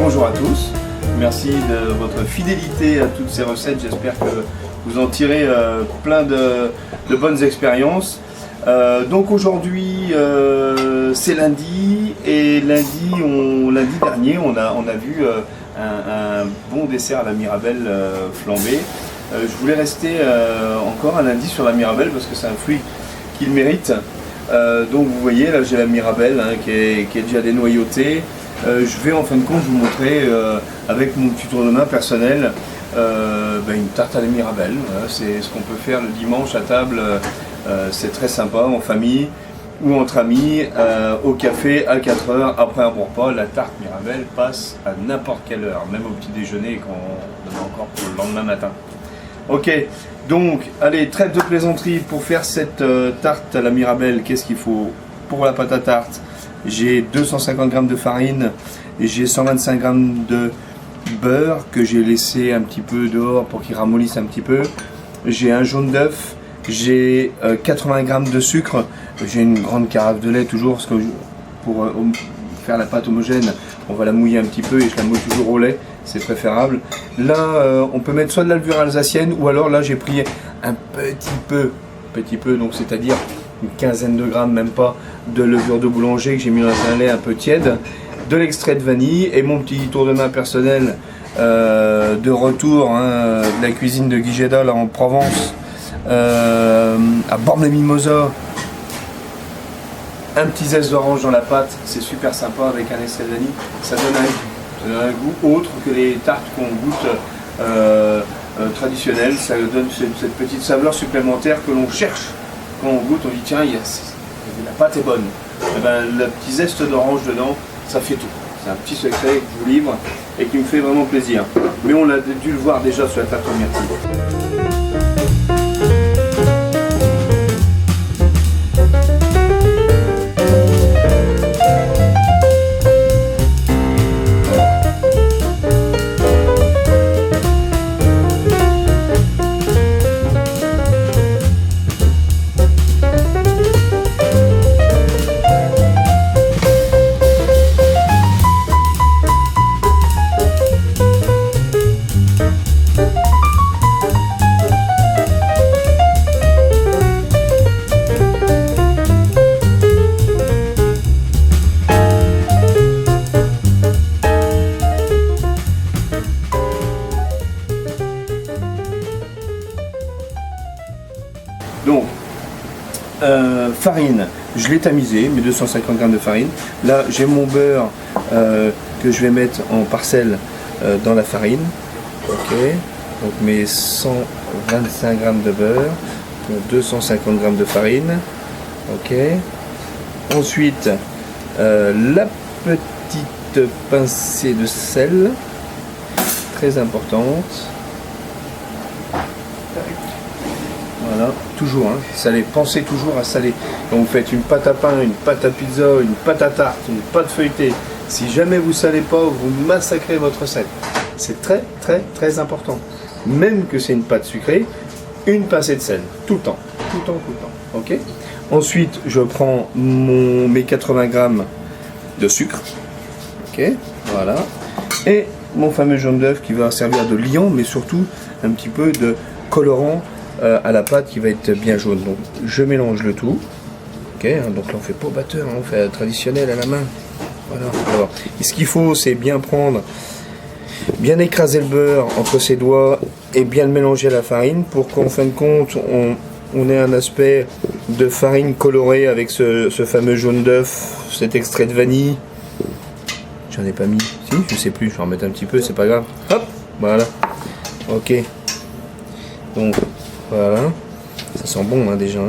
bonjour à tous. Merci de votre fidélité à toutes ces recettes. J'espère que vous en tirez plein de bonnes expériences. Donc aujourd'hui c'est lundi et lundi dernier on a vu un bon dessert à la mirabelle flambée. Je voulais rester encore un lundi sur la mirabelle parce que c'est un fruit qu'il mérite. Donc vous voyez là j'ai la mirabelle qui est déjà dénoyautée. Je vais en fin de compte vous montrer avec mon petit tour de main personnel une tarte à la mirabelle. Voilà, c'est ce qu'on peut faire le dimanche à table. C'est très sympa en famille ou entre amis, au café à 4 heures après un bon repas. La tarte mirabelle passe à n'importe quelle heure, même au petit déjeuner quand on en a encore pour le lendemain matin. Ok, donc allez, trêve de plaisanterie. Pour faire cette tarte à la mirabelle, qu'est-ce qu'il faut? Pour la pâte à tarte, j'ai 250 g de farine, j'ai 125 g de beurre que j'ai laissé un petit peu dehors pour qu'il ramollisse un petit peu. J'ai un jaune d'œuf, j'ai 80 g de sucre, j'ai une grande carafe de lait toujours parce que pour faire la pâte homogène, on va la mouiller un petit peu et je la mouille toujours au lait, c'est préférable. Là, on peut mettre soit de la levure alsacienne ou alors là j'ai pris un petit peu, donc c'est-à-dire une quinzaine de grammes, même pas, de levure de boulanger que j'ai mis dans un lait un peu tiède, de l'extrait de vanille et mon petit tour de main personnel de retour de la cuisine de Guy Géda là en Provence, à Bormes-les-Mimosas. Un petit zeste d'orange dans la pâte, c'est super sympa avec un extrait de vanille, ça donne un goût autre que les tartes qu'on goûte traditionnelles. Ça donne cette petite saveur supplémentaire que l'on cherche quand on goûte. On dit tiens, la pâte est bonne. Et ben, le petit zeste d'orange dedans, ça fait tout. C'est un petit secret que je vous livre et qui me fait vraiment plaisir. Mais on a dû le voir déjà sur la tarte aux myrtilles. Donc, farine, je l'ai tamisé, mes 250 g de farine. Là, j'ai mon beurre que je vais mettre en parcelles dans la farine. Ok, donc mes 125 g de beurre pour 250 g de farine. Ok, ensuite, la petite pincée de sel, très importante. Voilà, toujours, saler, pensez toujours à saler. Quand vous faites une pâte à pain, une pâte à pizza, une pâte à tarte, une pâte feuilletée, si jamais vous ne salez pas, vous massacrez votre recette. C'est très très très important. Même que c'est une pâte sucrée, une pincée de sel, tout le temps, tout le temps, tout le temps. Ok. Ensuite, je prends mes 80 g de sucre. Ok, voilà. Et mon fameux jaune d'œuf qui va servir de liant, mais surtout un petit peu de colorant à la pâte qui va être bien jaune. Donc je mélange le tout. Ok, donc là on fait pas au batteur, on fait traditionnel à la main. Voilà. Alors, ce qu'il faut, c'est bien prendre, bien écraser le beurre entre ses doigts et bien le mélanger à la farine pour qu'en fin de compte on ait un aspect de farine colorée avec ce fameux jaune d'œuf, cet extrait de vanille. J'en ai pas mis, si, je sais plus, je vais en mettre un petit peu, c'est pas grave. Hop, voilà. Ok. Donc voilà, ça sent bon déjà.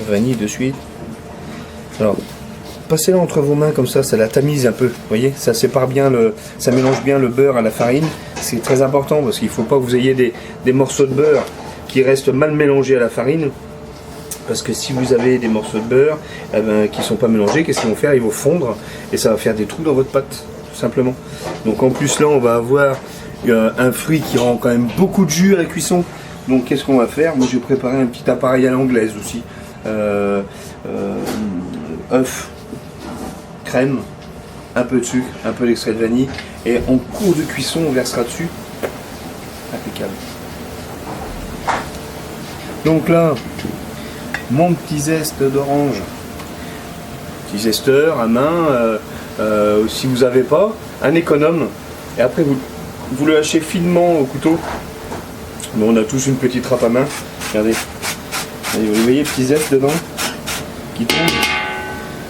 Vanille de suite. Alors, passez-la entre vos mains comme ça la tamise un peu. Vous voyez, ça sépare bien ça mélange bien le beurre à la farine. C'est très important parce qu'il ne faut pas que vous ayez des morceaux de beurre qui restent mal mélangés à la farine. Parce que si vous avez des morceaux de beurre qui ne sont pas mélangés, qu'est-ce qu'ils vont faire? Ils vont fondre et ça va faire des trous dans votre pâte, tout simplement. Donc en plus là, on va avoir un fruit qui rend quand même beaucoup de jus à la cuisson. Donc qu'est-ce qu'on va faire? Moi j'ai préparé un petit appareil à l'anglaise aussi. Œuf, crème, un peu de sucre, un peu d'extrait de vanille, et en cours de cuisson, on versera dessus. Impeccable. Donc là, mon petit zeste d'orange, petit zesteur à main, si vous n'avez pas, un économe, et après vous le hachez finement au couteau. Bon, on a tous une petite râpe à main, regardez, vous voyez, petit zeste dedans, qui tombe,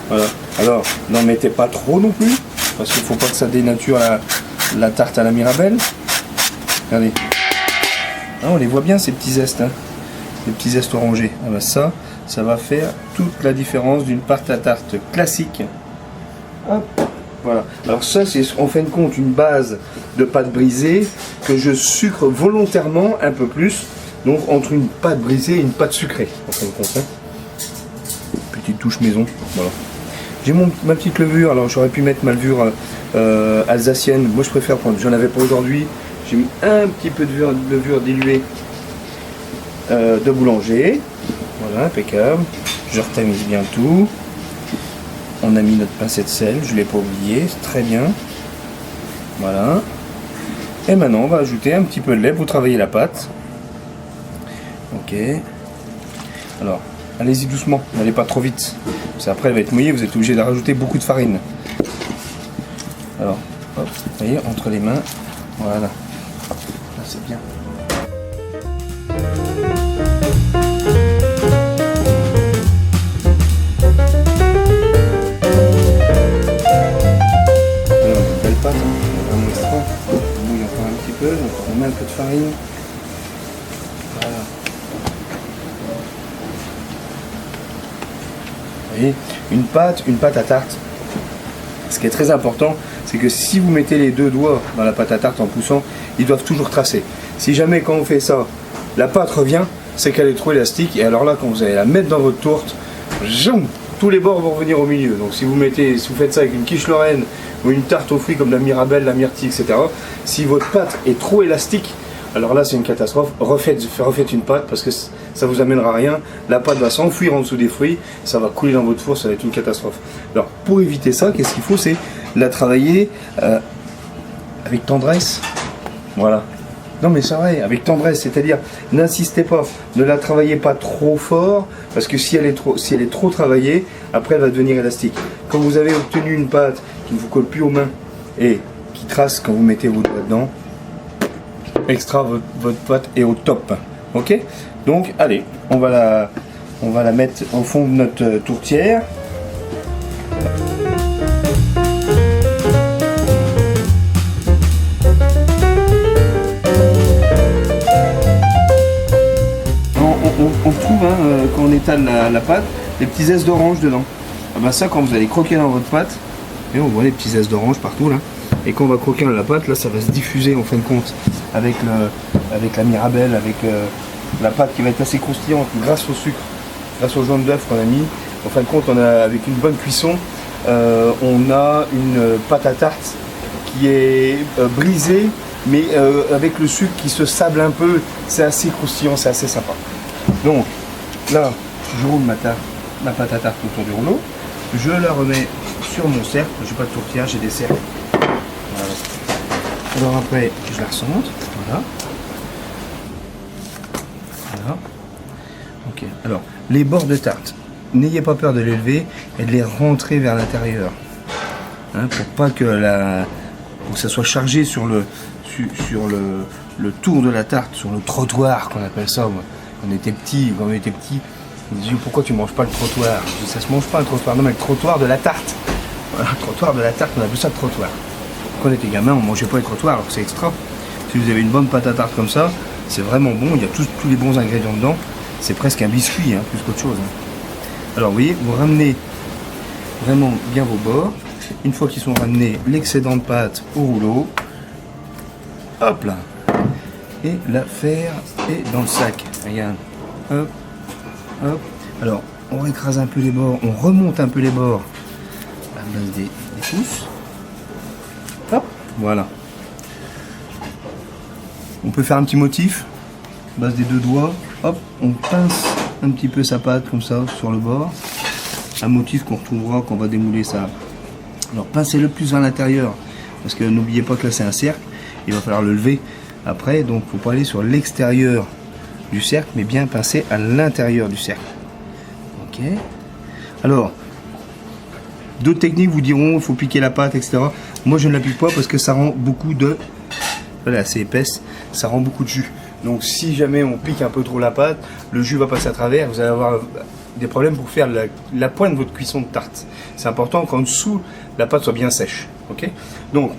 voilà. Alors, n'en mettez pas trop non plus, parce qu'il ne faut pas que ça dénature la tarte à la Mirabelle. Regardez, ah, on les voit bien ces petits zestes, hein. Les petits zestes orangés. Ah ben ça va faire toute la différence d'une pâte à tarte classique. Hop, voilà. Alors ça, c'est en fin de compte une base de pâte brisée que je sucre volontairement un peu plus. Donc entre une pâte brisée et une pâte sucrée, en fin de compte. Hein. Petite touche maison. Voilà. J'ai ma petite levure. Alors j'aurais pu mettre ma levure alsacienne. Moi je préfère prendre. J'en avais pas aujourd'hui. J'ai mis un petit peu de levure diluée. De boulanger, voilà, impeccable. Je retamise bien tout. On a mis notre pincée de sel, je ne l'ai pas oublié, c'est très bien. Voilà. Et maintenant on va ajouter un petit peu de lait pour travailler la pâte. Ok. Alors, allez-y doucement, n'allez pas trop vite. Parce qu'après elle va être mouillée, vous êtes obligé de rajouter beaucoup de farine. Alors, hop, vous voyez, entre les mains, voilà. Là c'est bien. Donc on met un peu de farine. Voilà. Vous voyez, une pâte à tarte. Ce qui est très important, c'est que si vous mettez les deux doigts dans la pâte à tarte en poussant, ils doivent toujours tracer. Si jamais quand on fait ça, la pâte revient, c'est qu'elle est trop élastique. Et alors là, quand vous allez la mettre dans votre tourte, tous les bords vont revenir au milieu. Donc si vous faites ça avec une quiche lorraine ou une tarte aux fruits comme la Mirabelle, la myrtille, etc. Si votre pâte est trop élastique, alors là c'est une catastrophe. Refaites une pâte parce que ça vous amènera rien. La pâte va s'enfuir en dessous des fruits, ça va couler dans votre four, ça va être une catastrophe. Alors pour éviter ça, qu'est-ce qu'il faut? C'est la travailler avec tendresse. Voilà. Non mais c'est vrai, avec tendresse, c'est-à-dire n'insistez pas, ne la travaillez pas trop fort, parce que si elle est trop travaillée, après elle va devenir élastique. Quand vous avez obtenu une pâte qui ne vous colle plus aux mains et qui trace quand vous mettez vos doigts dedans, extra, votre pâte est au top. Ok? Donc allez, on va la mettre au fond de notre tourtière. On trouve, hein, quand on étale la pâte, des petits zestes d'orange dedans. Ah ben ça, quand vous allez croquer dans votre pâte, et on voit les petits zestes d'orange partout là. Et quand on va croquer dans la pâte, là ça va se diffuser en fin de compte avec la Mirabelle, avec la pâte qui va être assez croustillante grâce au sucre, grâce au jaune d'œuf qu'on a mis. En fin de compte, avec une bonne cuisson, on a une pâte à tarte qui est brisée, mais avec le sucre qui se sable un peu. C'est assez croustillant, c'est assez sympa. Donc là, je roule ma pâte à tarte autour du rouleau. Je la remets sur mon cercle. Je n'ai pas de tourtière, j'ai des cercles. Voilà. Alors après, je la recentre. Voilà. Voilà. Ok. Alors, les bords de tarte, n'ayez pas peur de les lever et de les rentrer vers l'intérieur. Hein, pour pas que ça soit chargé sur le tour de la tarte, sur le trottoir qu'on appelle ça. Quand on était petit, on me disait pourquoi tu manges pas le trottoir? Je dis, ça se mange pas le trottoir, non mais le trottoir de la tarte. Voilà, le trottoir de la tarte, on appelle ça le trottoir. Quand on était gamin, on mangeait pas les trottoirs, alors c'est extra. Si vous avez une bonne pâte à tarte comme ça, c'est vraiment bon, il y a tous les bons ingrédients dedans. C'est presque un biscuit, hein, plus qu'autre chose. Hein. Alors vous voyez, vous ramenez vraiment bien vos bords. Une fois qu'ils sont ramenés, l'excédent de pâte au rouleau. Hop là. Et l'affaire est dans le sac. Regarde. Hop. Hop. Alors, on écrase un peu les bords, on remonte un peu les bords à la base des pouces. Hop. Voilà. On peut faire un petit motif. À base des deux doigts. Hop. On pince un petit peu sa pâte comme ça sur le bord. Un motif qu'on retrouvera quand on va démouler Alors pincez-le plus vers l'intérieur, parce que n'oubliez pas que là c'est un cercle, il va falloir le lever après, donc il ne faut pas aller sur l'extérieur du cercle, mais bien pincer à l'intérieur du cercle. Ok. Alors, d'autres techniques vous diront il faut piquer la pâte, etc. Moi je ne la pique pas parce que ça rend beaucoup de... Voilà, c'est épaisse, ça rend beaucoup de jus. Donc si jamais on pique un peu trop la pâte, le jus va passer à travers, vous allez avoir des problèmes pour faire la pointe de votre cuisson de tarte. C'est important qu'en dessous, la pâte soit bien sèche. Ok. Donc,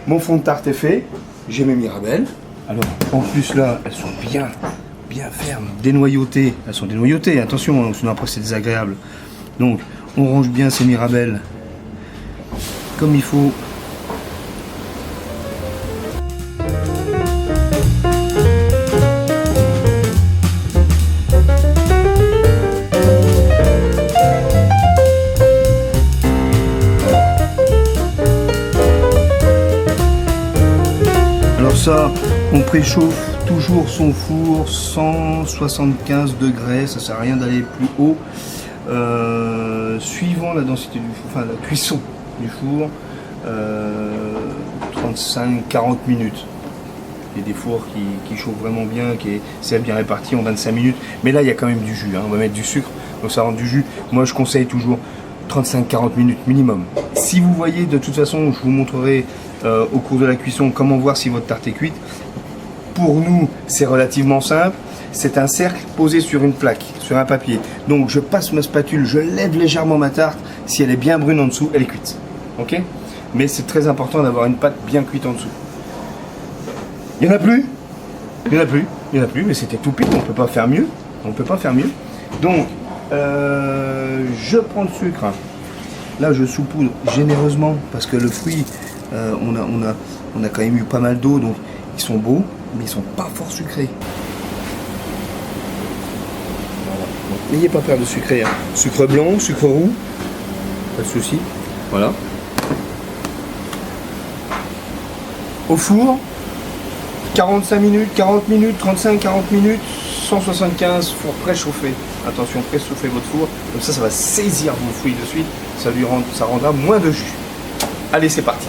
mon fond de tarte est fait, j'ai mes mirabelles. Alors, en plus là, elles sont bien fermes, dénoyautées. Elles sont dénoyautées, attention, sinon après c'est désagréable. Donc, on range bien ces mirabelles comme il faut. Alors ça, on préchauffe toujours son four 175 degrés, ça sert à rien d'aller plus haut. Suivant la densité du four, enfin la cuisson du four, 35-40 minutes. Il y a des fours qui chauffent vraiment bien, c'est bien réparti en 25 minutes. Mais là, il y a quand même du jus. Hein. On va mettre du sucre, donc ça rend du jus. Moi, je conseille toujours 35-40 minutes minimum. Si vous voyez, de toute façon, je vous montrerai au cours de la cuisson comment voir si votre tarte est cuite. Pour nous, c'est relativement simple. C'est un cercle posé sur une plaque, sur un papier. Donc, je passe ma spatule, je lève légèrement ma tarte. Si elle est bien brune en dessous, elle est cuite. Ok? Mais c'est très important d'avoir une pâte bien cuite en dessous. Il n'y en a plus? Il n'y en a plus. Il n'y en a plus, mais c'était tout pile. On ne peut pas faire mieux. On ne peut pas faire mieux. Donc, je prends le sucre. Là, je saupoudre généreusement parce que le fruit, on a quand même eu pas mal d'eau, donc ils sont beaux, mais ils sont pas fort sucrés. N'ayez pas peur de sucrer. Hein. Sucre blanc, sucre roux, pas de souci. Voilà. Au four, 45 minutes, 40 minutes, 35, 40 minutes, 175, four préchauffé. Attention, préchauffez votre four, comme ça va saisir vos fruits de suite, ça rendra moins de jus. Allez, c'est parti.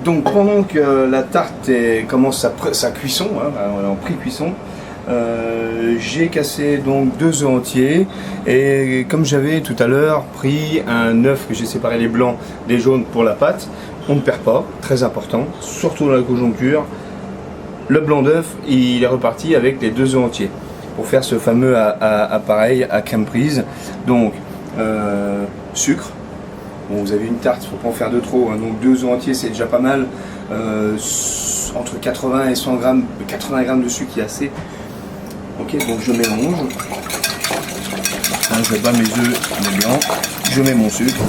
Donc pendant que la tarte commence sa cuisson, hein, en pré-cuisson, j'ai cassé donc 2 œufs entiers et comme j'avais tout à l'heure pris un œuf que j'ai séparé les blancs des jaunes pour la pâte, on ne perd pas, très important, surtout dans la conjoncture. Le blanc d'œuf, il est reparti avec les 2 œufs entiers pour faire ce fameux appareil à crème prise. Donc sucre. Bon, vous avez une tarte, il ne faut pas en faire de trop, hein, donc 2 œufs entiers c'est déjà pas mal. Entre 80 et 100 grammes, 80 grammes de sucre, il y a assez. Ok, donc je mélange. Hein, je bats mes œufs blancs, je mets mon sucre.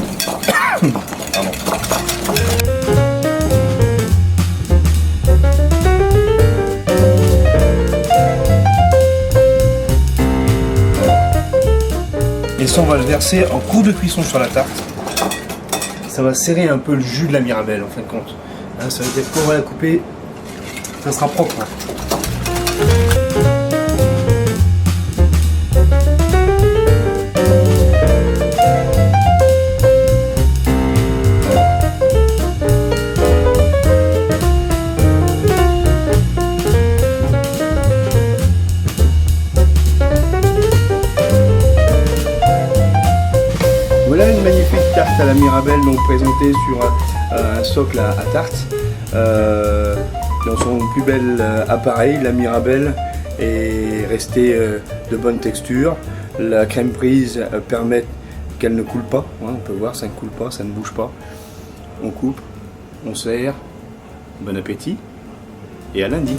Pardon. Et ça, on va le verser en cours de cuisson sur la tarte. Ça va serrer un peu le jus de la mirabelle en fin de compte. Hein, ça veut dire qu'on va la couper, ça sera propre. Hein. Voilà une magnifique tarte à la mirabelle, donc présentée sur un socle à tarte. Dans son plus bel appareil, la mirabelle est restée de bonne texture. La crème prise permet qu'elle ne coule pas. Hein, on peut voir, ça ne coule pas, ça ne bouge pas. On coupe, on sert. Bon appétit et à lundi.